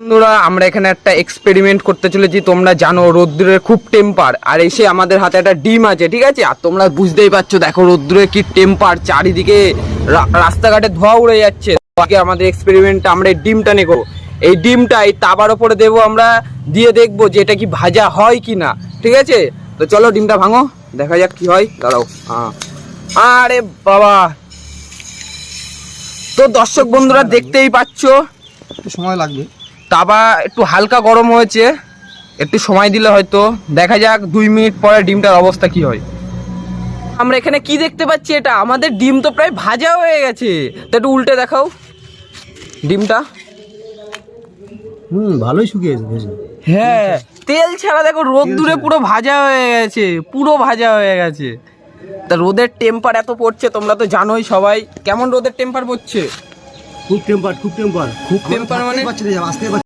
বন্ধুরা আমরা এখানে একটা এক্সপেরিমেন্ট করতে চলেছি। তোমরা জানো রোদ্দুরের খুব টেম্পার, আর এসে আমাদের হাতে একটা ডিম আছে, ঠিক আছে? আর তোমরা বুঝতেই পারছো, দেখো রোদ্দুরের কি টেম্পার, চারিদিকে রাস্তাঘাটে ধোঁয়া উড়ে যাচ্ছে। আগে আমাদের এক্সপেরিমেন্টটা আমরা এই ডিমটা নেবো, এই ডিমটা এই তাবার ওপরে দেবো, আমরা দিয়ে দেখবো যে এটা কি ভাজা হয় কি না, ঠিক আছে? তো চলো ডিমটা ভাঙো, দেখা যাক কি হয়। দাঁড়াও, আরে বাবা, তো দর্শক বন্ধুরা দেখতেই পাচ্ছো একটু সময় লাগবে। তাবা একটু হালকা গরম হয়েছে, একটু সময় দিলে হয়তো। দেখা যাক 2 মিনিট পরে ডিমটার অবস্থা কি হয়। আমরা এখানে কি দেখতে পাচ্ছি, এটা আমাদের ডিম তো প্রায় ভাজা হয়ে গেছে। তো একটু উল্টে দেখাও ডিমটা। ভালোই শুকিয়েছে ভেজে। হ্যাঁ, তেল ছাড়া দেখো রোদ্দুরে পুরো ভাজা হয়ে গেছে, পুরো ভাজা হয়ে গেছে। তা রোদের টেম্পার এত পড়ছে, তোমরা তো জানোই সবাই। কেমন রোদের টেম্পার পড়ছে? খুব টেম্পার, খুব টেম্পার, খুব টেম্পার মানে আসতে